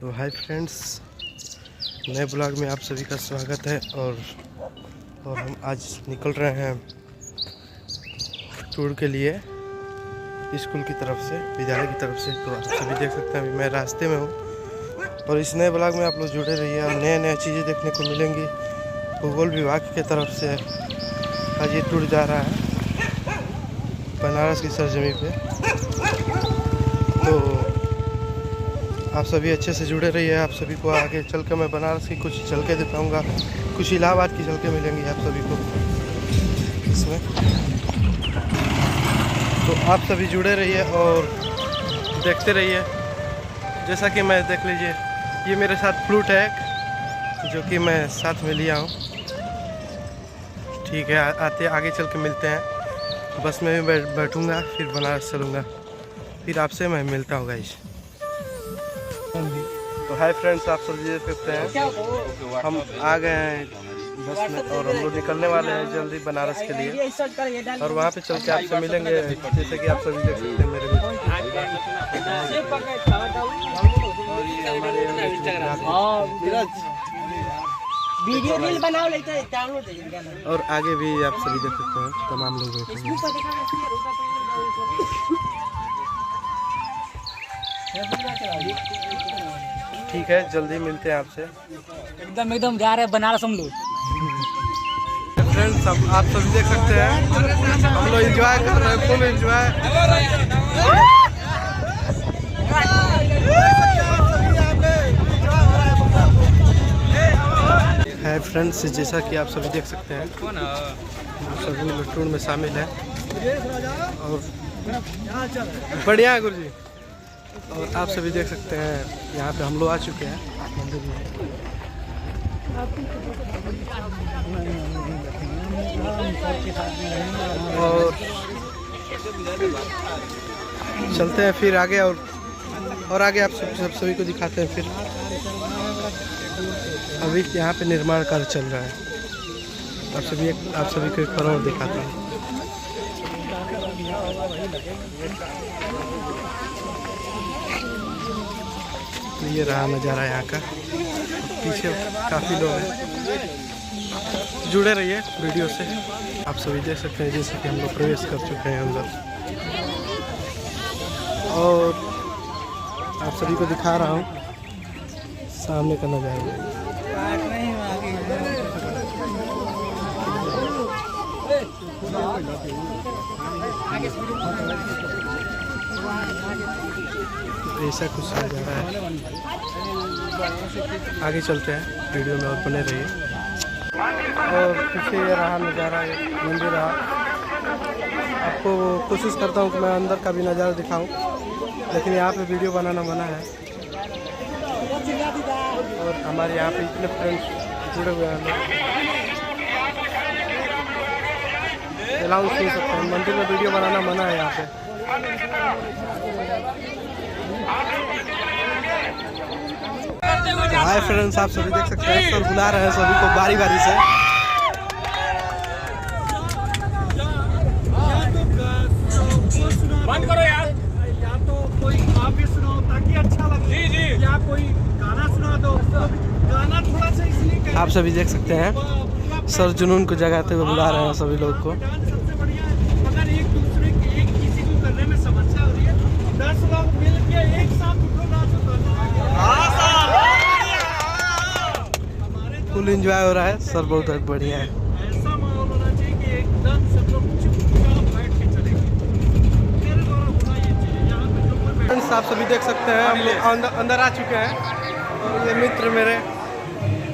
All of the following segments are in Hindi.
तो हाय फ्रेंड्स, नए ब्लॉग में आप सभी का स्वागत है। और हम आज निकल रहे हैं टूर के लिए स्कूल की तरफ से, विद्यालय की तरफ से। तो आप सभी देख सकते हैं अभी मैं रास्ते में हूँ। और इस नए ब्लॉग में आप लोग जुड़े रहिए और नए चीज़ें देखने को मिलेंगी। भूगोल विभाग की तरफ से आज ये टूर जा रहा है बनारस की सरजमी पे। तो आप सभी अच्छे से जुड़े रहिए। आप सभी को आगे चल के मैं बनारस की कुछ झलकें दिखाऊंगा, कुछ इलाहाबाद की झलकें मिलेंगी आप सभी को इसमें। तो आप सभी जुड़े रहिए और देखते रहिए। जैसा कि मैं देख लीजिए, ये मेरे साथ फ्लूट है जो कि मैं साथ में लिया हूँ। ठीक है, आते आगे चल के मिलते हैं। बस में भी बैठूँगा, फिर बनारस चलूँगा, फिर आपसे मैं मिलता हूँ गाइस। तो हाय फ्रेंड्स, आप सब देख सकते हैं हम आ गए हैं बस में और हम लोग निकलने वाले हैं जल्दी बनारस के लिए। और वहाँ पे चल के आपसे मिलेंगे, जैसे कि आप सभी देख सकते हैं मेरे वीडियो रील बनाओ लेते हैं। और आगे भी आप सभी देख सकते हैं तमाम लोग बैठे हैं। ठीक है, जल्दी मिलते हैं आपसे। एकदम जा रहे हैं बनारस हम लोग। फ्रेंड्स, आप सभी देख सकते हैं हम लोग एंजॉय कर रहे हैं, फुल एंजॉय। है फ्रेंड्स, जैसा कि आप सभी देख सकते हैं सभी लोग टूर में शामिल हैं और बढ़िया है गुरुजी। और आप सभी देख सकते हैं यहाँ पे हम लोग आ चुके हैं मंदिर में। और चलते हैं फिर आगे और आगे आप सभी को दिखाते हैं। फिर अभी यहाँ पे निर्माण कार्य चल रहा है। आप सभी को एक और दिखाता हूँ। ये रहा नज़ारा यहाँ का। पीछे काफ़ी लोग हैं, जुड़े रहिए वीडियो से। आप सभी देख सकते हैं जैसे कि हम लोग प्रवेश कर चुके हैं अंदर। और आप सभी को दिखा रहा हूँ सामने का नज़ारा। ऐसा कुछ नज़ारा है। आगे चलते हैं वीडियो में और बने रहिए। और पीछे ये रहा नज़ारा, मंदिर रहा। आपको कोशिश करता हूँ कि मैं अंदर का भी नज़ारा दिखाऊं, लेकिन यहाँ पे वीडियो बनाना मना है। और हमारे यहाँ पे इतने फ्रेंड्स जुड़े हुए हैं, अलाउंस नहीं सकते हैं। मंदिर में वीडियो बनाना मना है यहाँ पे। हाय फ्रेंड्स, आप सभी देख सकते हैं सर बुला रहे हैं सभी को बारी बारी से। बंद करो यार। या तो कोई काव्य सुनाओ ताकि अच्छा लगे। जी या कोई गाना सुना दो। गाना थोड़ा सा इसलिए आप सभी देख सकते हैं सर जुनून को जगाते हुए बुला रहे हैं सभी लोग को। सबसे बढ़िया अगर एक दूसरे के किसी को करने में समस्या हो रही है, 10 लोग मिल के एक साथ उठो नाचो। फुल एंजॉय हो रहा है सर, बहुत बढ़िया है। ऐसा माहौल होना चाहिए कि एकदम सब लोग चुपचाप बैठ के चलेंगे। मेरे द्वारा होना ये चाहिए। यहाँ पे जो मैं फ्रेंड्स, आप सभी देख सकते हैं हम लोग अंदर आ चुके हैं। और ये मित्र मेरे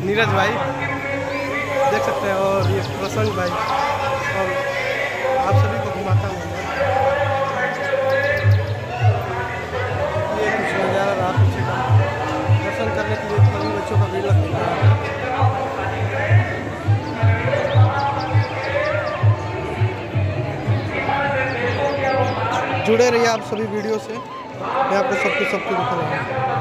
नीरज भाई देख सकते हैं, और ये प्रसन्न भाई। और आप सभी को घुमाता हूँ। ये कुछ नज़ारा रहा पीछे का। दर्शन करने के लिए सभी बच्चों का भीड़ लगता है। जुड़े रहिए आप सभी वीडियो से। मैं आपको सबको दिखा रहा हूँ।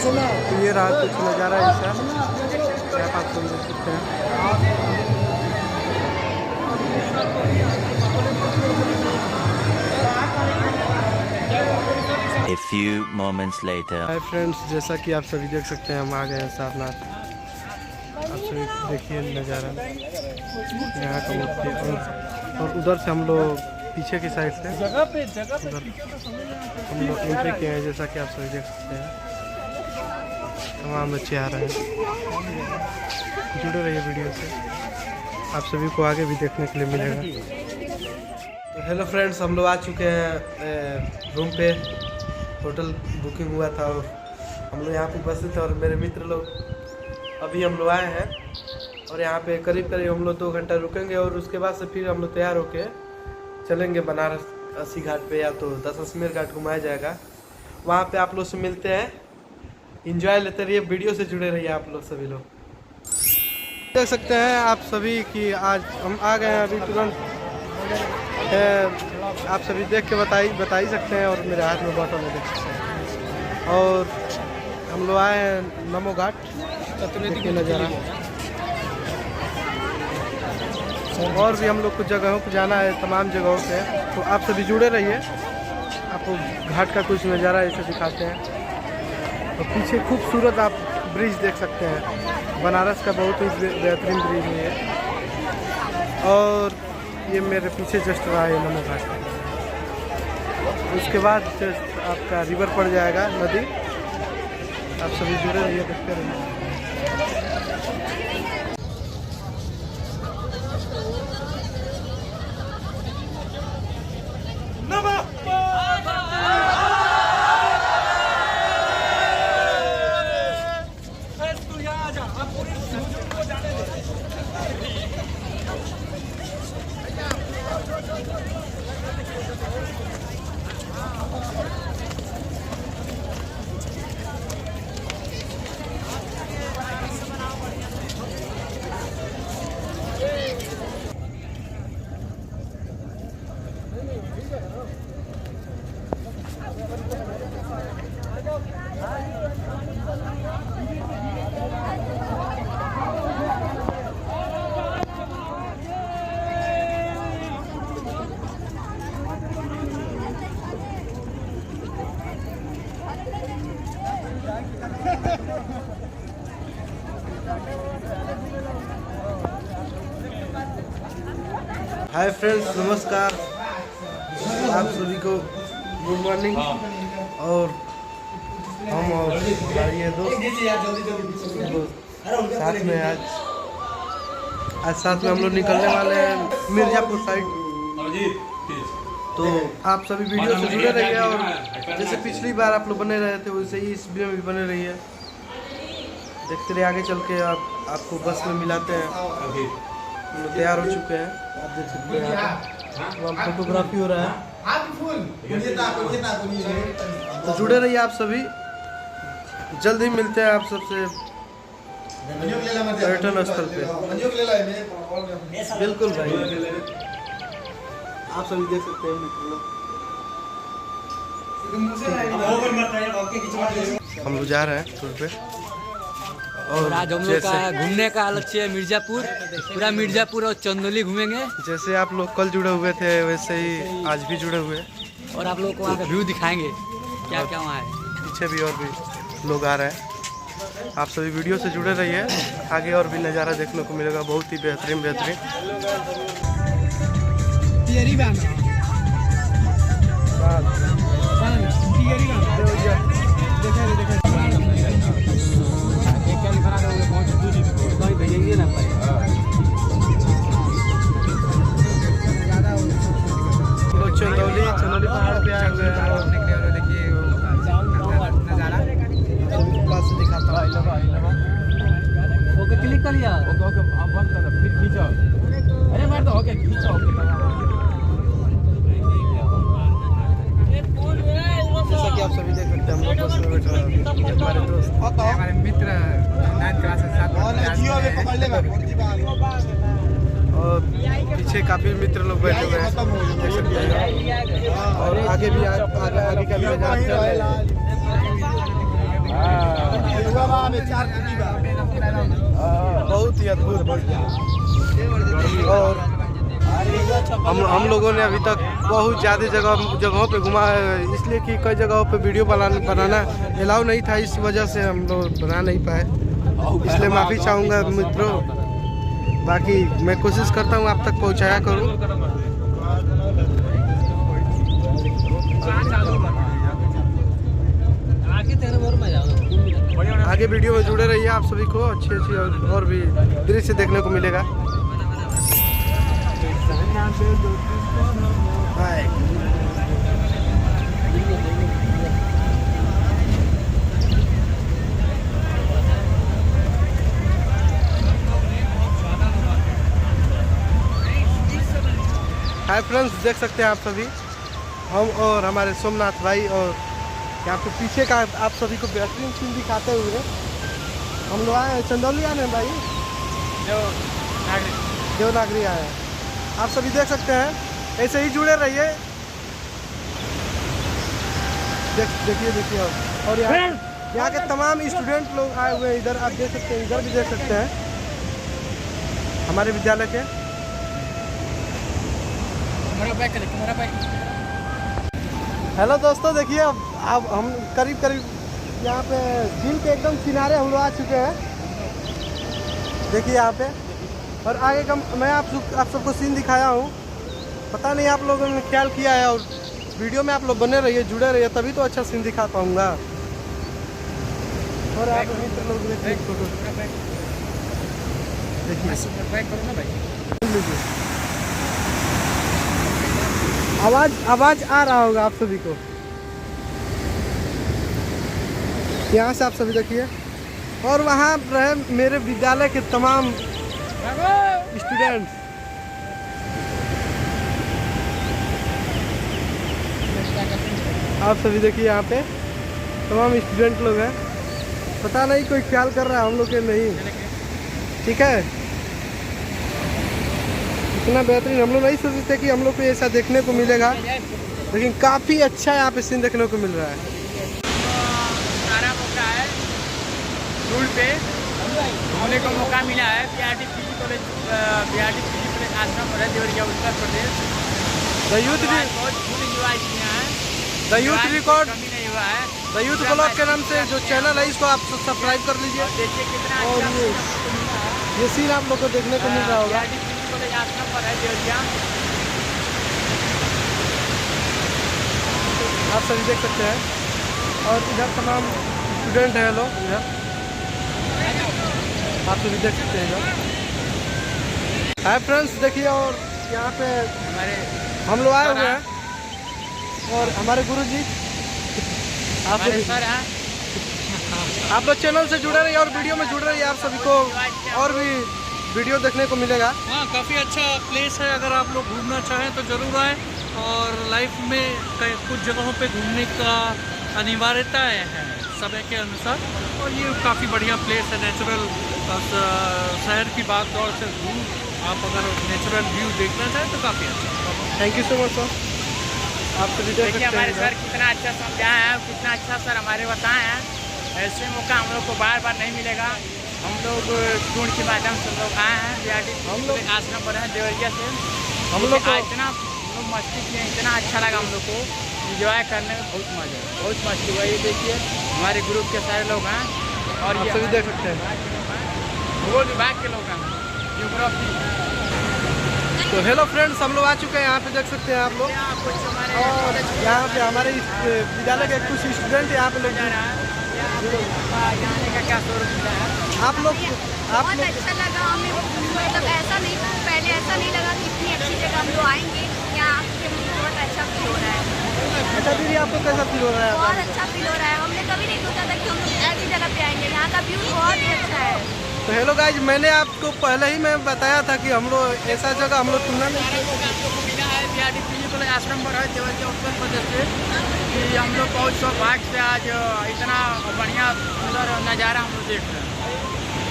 तो ये रहा कुछ नज़ारा ऐसा, क्या आप सुन सकते हैं। A few moments later. Hi friends, जैसा कि आप सभी देख सकते हैं हम आ गए हैं सारनाथ। आप सभी देखिए नज़ारा यहाँ का मूर्ति, और उधर से हम लोग पीछे की साइड से उधर हम लोग एंट्री किए हैं, जैसा कि आप सभी देख सकते हैं। तमाम बच्चे आ रहे हैं, जुड़े रहिए वीडियो से, आप सभी को आगे भी देखने के लिए मिलेगा। तो हेलो फ्रेंड्स, हम लोग आ चुके हैं रूम पे। होटल बुकिंग हुआ था और हम लोग यहाँ पे बसे थे, और मेरे मित्र लोग अभी हम लोग आए हैं, और यहाँ पे करीब करीब हम लोग 2 घंटा रुकेंगे, और उसके बाद से फिर हम लोग तैयार होके चलेंगे बनारस अस्सी घाट पे, या तो दशाश्वमेध घाट घुमाया जाएगा। वहाँ पे आप लोग से मिलते हैं, इंजॉय लेते रहिए, वीडियो से जुड़े रहिए आप लोग सभी लोग। देख सकते हैं आप सभी कि आज हम आ गए हैं अभी तुरंत। आप सभी देख के बता ही सकते हैं, और मेरे हाथ में बॉटल है देख सकते हैं। और हम लोग आए हैं नमो घाट, देखिए नज़ारा। और भी हम लोग कुछ जगहों पर जाना है, तमाम जगहों पे, तो आप सभी जुड़े रहिए, आपको घाट का कुछ नज़ारा ऐसे दिखाते हैं। तो पीछे खूबसूरत आप ब्रिज देख सकते हैं, बनारस का बहुत ही बेहतरीन ब्रिज है। और ये मेरे पीछे जस्ट रहा है नमो घाट। उसके बाद जस्ट आपका रिवर पड़ जाएगा, नदी। आप सभी जुड़े रहिए, देखते रहिए। हाय फ्रेंड्स, नमस्कार आप सभी को, गुड मॉर्निंग। और हम और ये दोस्त साथ में आज साथ में हम लोग निकलने वाले हैं मिर्ज़ापुर साइड। तो आप सभी वीडियो से जुड़े रहिए, और जैसे पिछली बार आप लोग बने रहे थे वैसे ही इस वीडियो में भी बने रहिए। देखते रहिए, आगे चल के आपको बस में मिलाते हैं। हम लोग तैयार हो चुके हैं, आप देख सकते हैं, वहाँ फोटोग्राफी हो रहा है। तो जुड़े रहिए आप सभी, जल्द ही मिलते हैं आप सबसे पर्यटन स्थल पे। बिल्कुल भाई, आप सभी देख सकते हैं हम लोग जा रहे हैं टूर पे। और आज हम लोग का घूमने का लक्ष्य है मिर्जापुर, पूरा मिर्जापुर और चंदौली घूमेंगे। जैसे आप लोग कल जुड़े हुए थे वैसे ही आज भी जुड़े हुए, और आप लोगों को वहाँ का व्यू दिखाएंगे क्या क्या वहाँ है। पीछे भी और भी लोग आ रहे हैं, आप सभी वीडियो से जुड़े रहिए, आगे और भी नज़ारा देखने को मिलेगा, बहुत ही बेहतरीन चंदौली पहाड़ पे आए हुए हैं, और देखिए नज़ारा पास से दिखाता हूँ। ओके, क्लिक कर लिया। ओके, अब बंद कर, फिर खींचो। अरे मार दो, ओके खींचो। जैसा कि आप सभी देख सकते हैं, हम लोग बस में बैठे हैं, हमारे दोस्त, हमारे मित्र 9th क्लास से साथ और पीछे काफ़ी मित्र लोग बैठे हुए हैं, देख सकते हैं। और आगे भी आगे का भी नज़ारा चल रहा है। बहुत ही अद्भुत। और हम लोगों ने अभी तक बहुत ज़्यादा जगहों पे घुमा है, इसलिए कि कई जगहों पे वीडियो बनाना अलाउ नहीं था, इस वजह से हम लोग बना नहीं पाए, इसलिए माफ़ी चाहूँगा मित्रों। बाकी मैं कोशिश करता हूँ आप तक पहुँचाया करूँ। आगे वीडियो में जुड़े रहिए, आप सभी को अच्छी और भी दृश्य देखने को मिलेगा। हाय फ्रेंड्स, देख सकते हैं आप सभी, हम और हमारे सोमनाथ भाई, और यहाँ पे पीछे का आप सभी को बेहतरीन सीन दिखाते हुए हम लोग आए हैं। चंदौली आने भाई, देवनागरी आए हैं। आप सभी देख सकते हैं, ऐसे ही जुड़े रहिए। देखिए और यहाँ के तमाम स्टूडेंट लोग आए हुए हैं इधर, आप देख सकते हैं, इधर भी देख सकते हैं हमारे विद्यालय के। हेलो दोस्तों, देखिए अब हम करीब यहाँ पे झील के एकदम किनारे हम लोग आ चुके हैं। देखिए यहाँ पे, और आगे का मैं आप सबको सीन दिखाया हूँ। पता नहीं आप लोगों ने ख्याल किया है, और वीडियो में आप लोग बने रहिए, जुड़े रहिए, तभी तो अच्छा सीन दिखा पाऊँगा। और आप लोग देखिए, आवाज आ रहा होगा आप सभी को। यहाँ से आप सभी देखिए, और वहाँ रहे मेरे विद्यालय के तमाम स्टूडेंट्स। आप सभी देखिए, यहाँ पे तमाम स्टूडेंट लोग हैं। पता नहीं कोई ख्याल कर रहा है हम लोग के नहीं, ठीक है। इतना बेहतरीन हम लोग नहीं सोचते थे कि हम लोग को ऐसा देखने को मिलेगा, लेकिन काफ़ी अच्छा यहाँ पे सीन देखने को मिल रहा है। टूर पे घूमने को मौका मिला है। बीआरडी पीजी कॉलेज आश्रम पर है, देवरिया उत्तर प्रदेश। द यूथ बहुत फुल एंजॉय किए हैं। द यूथ रिकॉर्ड कमी नहीं हुआ है। द यूथ ब्लॉग के नाम से जो चैनल है, इसको आप सब्सक्राइब कर लीजिए। देखिए कितना और ये सीन आप लोग को देखने को मिल रहा होगा। बीआरडी पीजी कॉलेज आश्रम पर है, देवरिया। आप सभी देख सकते हैं, और इधर तमाम स्टूडेंट हैं लोग, इधर आप सभी देख सकते हैं इधर। हाय फ्रेंड्स, देखिए, और यहाँ पे हम लोग आए हुए हैं, और हमारे गुरुजी आप लोग चैनल से जुड़े रहिए और वीडियो में जुड़ रहिए। आप सभी को और भी वीडियो देखने को मिलेगा। हाँ, काफ़ी अच्छा प्लेस है। अगर आप लोग घूमना चाहें तो ज़रूर आएँ, और लाइफ में कुछ जगहों पे घूमने का अनिवार्यता है समय के अनुसार, और ये काफ़ी बढ़िया प्लेस है। नेचुरल शहर की भाग दौड़ से दूर आप अगर नेचुरल व्यू देखना चाहें तो काफ़ी अच्छा। Thank you so much sir. आप सभी देख सकते हैं हमारे सर कितना अच्छा समझाए हैं, कितना अच्छा सर हमारे बताए हैं। ऐसे मौका हम लोग को बार बार नहीं मिलेगा। हम लोग टूर के माध्यम से लोग आए हैं, बीआरडी हम लोग आश्रम पर हैं देवरिया से। हम लोग को इतना लोग मस्ती किए, इतना अच्छा लगा हम लोग को, इंजॉय करने में बहुत मस्ती हुआ। ये देखिए हमारे ग्रुप के सारे लोग हैं, और आप सभी देख सकते हैं, भूगोल विभाग के लोग हैं, जियोग्राफी। तो हेलो फ्रेंड्स, हम लोग आ चुके हैं। यहाँ पे देख सकते हैं आप लोग, और यहाँ पे हमारे विद्यालय के कुछ स्टूडेंट यहाँ पे लोग क्या स्वरूप है। आप लोग बहुत अच्छा लगा हमें। मतलब ऐसा नहीं, पहले ऐसा नहीं लगा कि इतनी अच्छी जगह हम लोग आएंगे। यहाँ आके मुझे बहुत अच्छा फील हो रहा है। अच्छा दीदी, आपको कैसा फील हो रहा है? बहुत अच्छा फील हो रहा है। हमने कभी नहीं सोचा था कि हम लोग ऐसी जगह पे आएंगे। यहाँ का व्यू बहुत ही अच्छा है। तो हेलो गाइज, मैंने आपको पहले ही मैं बताया था कि हम लोग ऐसा जगह हम लोग तुलना में मिला है। बीआरडी पीजी कॉलेज आश्रम पर है, देवरिया उत्तर प्रदेश से। कि हम लोग बहुत सौभाग्य से आज इतना बढ़िया सुंदर नज़ारा हम लोग देख रहे हैं।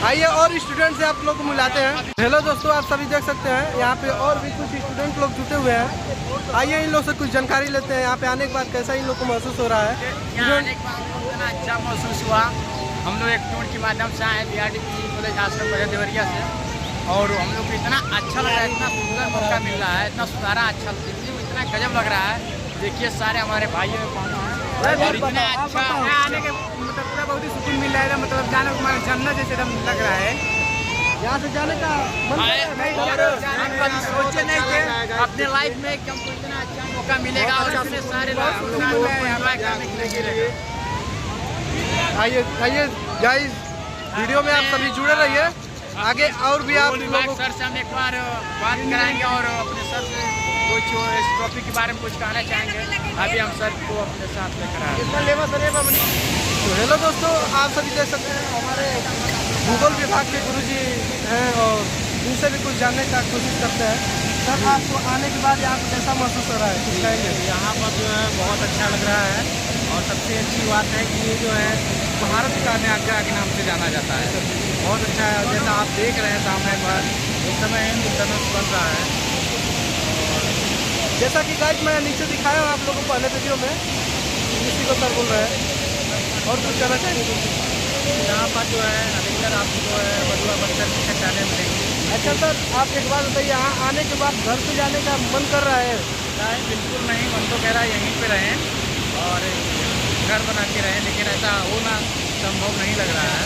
आइए और स्टूडेंट से आप लोग को मिलाते हैं। हेलो दोस्तों, आप सभी देख सकते हैं यहाँ पे और भी कुछ स्टूडेंट लोग जुटे हुए हैं। आइए इन लोग से कुछ जानकारी लेते हैं। यहाँ पे आने के बाद कैसा इन लोग को महसूस हो रहा है? यहाँ आने के बाद इतना अच्छा महसूस हुआ हम लोग एक टूर के माध्यम से आए BRD कॉलेज आश्रम बड़े देवरिया से, और हम लोग को इतना अच्छा लग रहा है, इतना सुंदर मौका मिल रहा है, इतना सुधारा अच्छा दिखने में इतना गजब लग रहा है। देखिए सारे हमारे भाइयों और इतना अच्छा आने के मतलब पूरा बहुत ही सुकून मिल रहा है, मतलब जाने को हमारा जन्नत जैसे एकदम लग रहा है। यहाँ से जाने का मन हम कभी सोचे नहीं थे अपने लाइफ में कि हमको इतना अच्छा मौका मिलेगा और इतने सारे आइए आइए गाइस, वीडियो में आप सभी जुड़े रहिए, आगे और भी आप लोगों सर से हम एक बार बात कराएंगे और अपने सर से कुछ इस टॉपिक के बारे में कुछ कहना चाहेंगे। अभी हम सर को अपने साथ लेकर आए। तो हेलो दोस्तों, आप सभी देख सकते हैं हमारे भूगोल विभाग के गुरुजी हैं और इनसे भी कुछ जानने का कोशिश करते हैं। सर, आपको आने के बाद यहाँ पर कैसा महसूस हो रहा है, कुछ कहेंगे? यहाँ पर जो है बहुत अच्छा लग रहा है, और सबसे अच्छी बात है कि ये जो है भारत का न्याग्रा के नाम से जाना जाता है। बहुत अच्छा है, जैसा आप देख रहे हैं सामने पर इस समय इंद्रधनुष बन रहा है। जैसा कि गाइस मैं नीचे दिखाया हूँ आप लोगों को पहले वीडियो में, इसी को सर बोल रहे हैं। और कुछ कहना चाहेंगे? यहाँ पर जो है अधिकतर आपको जो है बटुआ बनकर की चट्टानें मिलेंगी। अच्छा सर, आप एक बात बताइए, यहाँ आने के बाद घर से जाने का मन कर रहा है? नहीं, बिल्कुल नहीं, मन तो कह रहा है यहीं पे रहें और घर बना के रहें, लेकिन ऐसा होना संभव नहीं लग रहा है।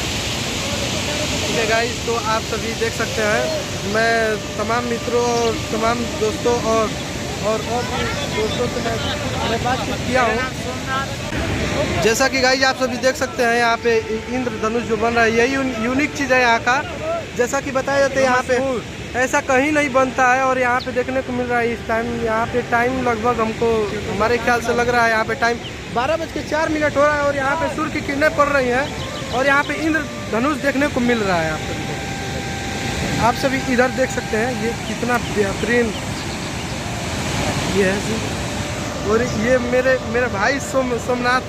ठीक है गाइस, तो आप सभी देख सकते हैं, मैं तमाम मित्रों और तमाम दोस्तों और भी दोस्तों से मैं बातचीत किया हूँ। जैसा कि गाइस आप सभी देख सकते हैं, यहाँ पे इंद्रधनुष जो बन रहा है यही यूनिक चीज़ है यहाँ का। जैसा कि बताया जाता है यहाँ पे ऐसा कहीं नहीं बनता है, और यहाँ पे देखने को मिल रहा है इस टाइम। यहाँ पे टाइम लगभग हमको हमारे ख्याल से लग रहा है यहाँ पे टाइम 12:04 हो रहा है, और यहाँ पे सूर्य की किरणें पड़ रही हैं, और यहाँ पे इंद्रधनुष देखने को मिल रहा है। आप सभी इधर देख सकते हैं, ये कितना बेहतरीन ये है जी। और ये मेरे भाई सोमनाथ,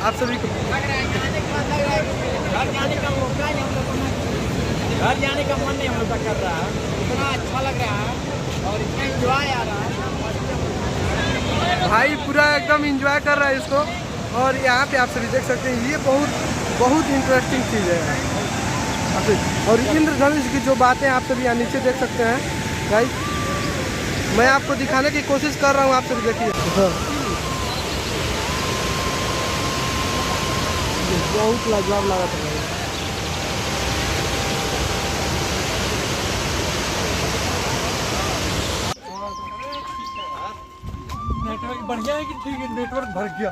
आप सभी को घर जाने का मौका नहीं हम लोग को, घर जाने का मन नहीं हम लोग का कर रहा है। इतना अच्छा लग रहा है और इतना एंजॉय आ रहा है, भाई पूरा एकदम एंजॉय कर रहा है इसको। और यहाँ पे आप सभी देख सकते हैं, ये बहुत इंटरेस्टिंग चीज़ है। और इंद्रधनुष की जो बातें आप सभी यहाँ नीचे देख सकते हैं गाइस, मैं आपको दिखाने की कोशिश कर रहा हूँ, आप सभी देखिए। बहुत लाजवाब लगा था। नेटवर्क बढ़िया है कि ठीक है, नेटवर्क भर गया।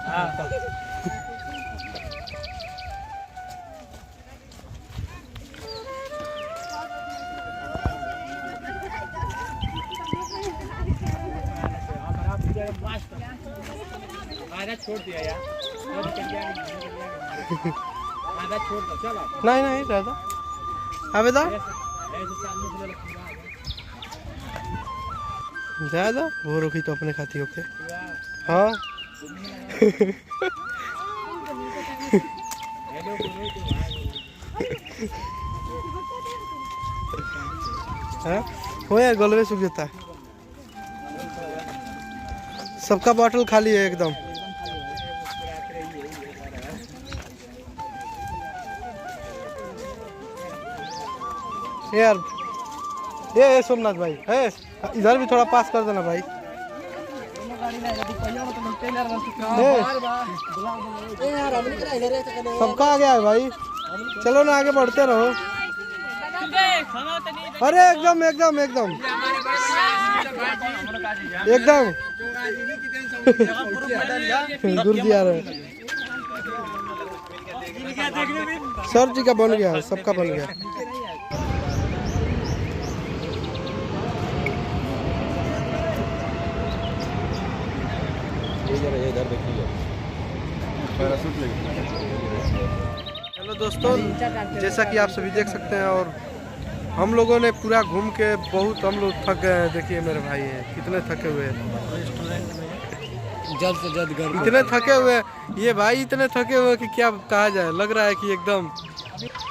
आधा छोड़ दिया यार, आधा छोड़ दो, चलो नहीं दादा, अबे दा ज़्यादा वो रुकी तो अपने खाती होके। हाँ हाँ हो यार, गोलवे सूख जाता है, सबका बॉटल खाली है एकदम। यार ये सोमनाथ भाई है, इधर भी थोड़ा पास कर देना भाई। सबका आ गया है भाई, चलो ना आगे बढ़ते रहो। अरे एकदम एकदम एकदम एकदम गुरु आ रहे सर जी का बन गया, सबका बन गया। हेलो दोस्तों, जैसा कि आप सभी देख सकते हैं, और हम लोगों ने पूरा घूम के बहुत हम लोग थक गए हैं। देखिए मेरे भाई हैं कितने थके हुए हैं, रेस्टोरेंट में जल्द से जल्द घर इतने थके हुए हैं ये भाई, इतने थके हुए कि क्या कहा जाए। लग रहा है कि एकदम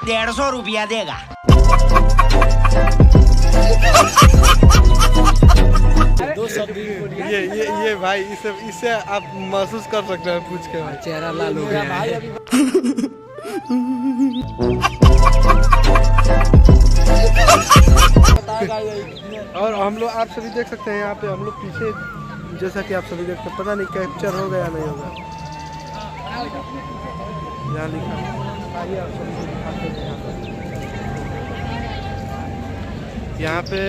150 रुपया देगा। ये भाई, इसे आप महसूस कर सकते हैं पूछ के। चेहरा लाल हो गया है। हम लोग आप सभी देख सकते हैं यहाँ पे हम लोग पीछे, जैसा कि आप सभी देखते हैं, पता नहीं कैप्चर हो गया नहीं होगा। यहाँ लिखा, आइए आप सभी को दिखाते हैं। यहाँ पे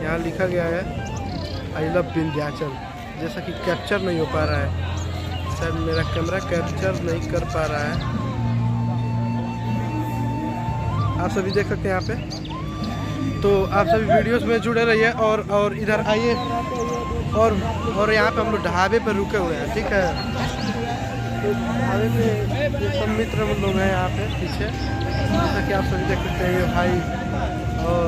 यहाँ लिखा गया है आई लव विंध्याचल, जैसा कि कैप्चर नहीं हो पा रहा है, शायद मेरा कैमरा कैप्चर नहीं कर पा रहा है। आप सभी देख सकते हैं यहाँ पे। तो आप सभी वीडियोस में जुड़े रहिए और इधर आइए। और यहाँ पे हम लोग ढाबे पर रुके हुए हैं, ठीक है। तो ढाबे पे ये सब मित्र लोग हैं यहाँ पे पीछे, जैसा कि आप सभी देख सकते हैं। ये भाई और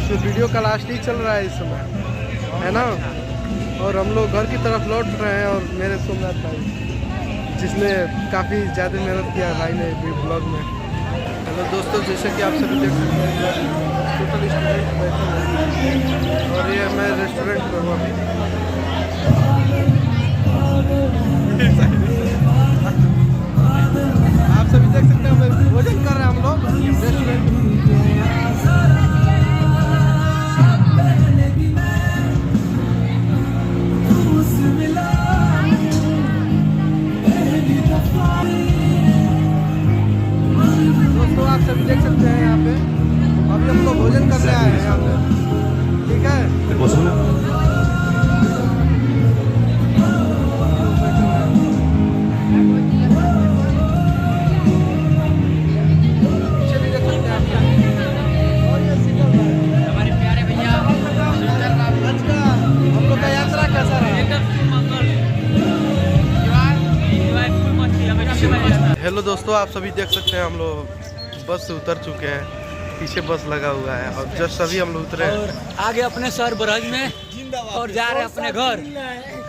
तो वीडियो का लास्ट ही चल रहा है इस समय, है ना। और हम लोग घर की तरफ लौट रहे हैं। और मेरे सोमनाथ भाई, जिसने काफ़ी ज़्यादा मेहनत किया है भाई ने ब्लॉग में। हेलो दोस्तों, जैसे कि आप सभी देख सकते हैं टोटल स्टूडेंट बैठे हैं। और ये मैं रेस्टोरेंट में हूँ अभी। आप सभी देख सकते हैं भोजन कर रहे हैं हम लोग रेस्टोरेंट में। दोस्तों आप सभी देख सकते हैं यहाँ पे अभी हम लोग भोजन करने आए हैं यहाँ पे, ठीक है। पीछे भी देख सकते हैं आप। और ये सिंगल हमारे प्यारे भैया हम लोग का यात्रा कैसा रहा? हेलो दोस्तों, आप सभी देख सकते हैं हम लोग बस से उतर चुके हैं। पीछे बस लगा हुआ है और जस्ट अभी हम लोग उतरे हैं। आगे अपने शहर ब्रज में और जा रहे हैं अपने घर।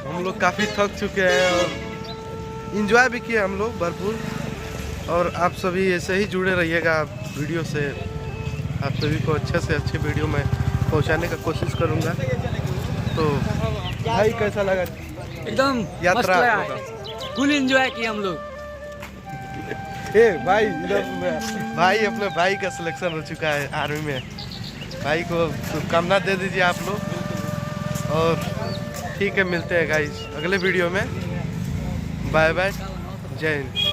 हम लोग काफ़ी थक चुके हैं और इंजॉय भी किए हम लोग भरपूर। और आप सभी ऐसे ही जुड़े रहिएगा वीडियो से। आप सभी को अच्छे से अच्छे वीडियो में पहुंचाने का कोशिश करूंगा। तो भाई कैसा लगा एकदम यात्रा? फुल एंजॉय किए हम लोग। ए भाई, इधर भाई अपने भाई का सिलेक्शन हो चुका है आर्मी में। भाई को शुभकामना दे दीजिए आप लोग। और ठीक है, मिलते हैं गाइस अगले वीडियो में। बाय बाय, जय हिंद।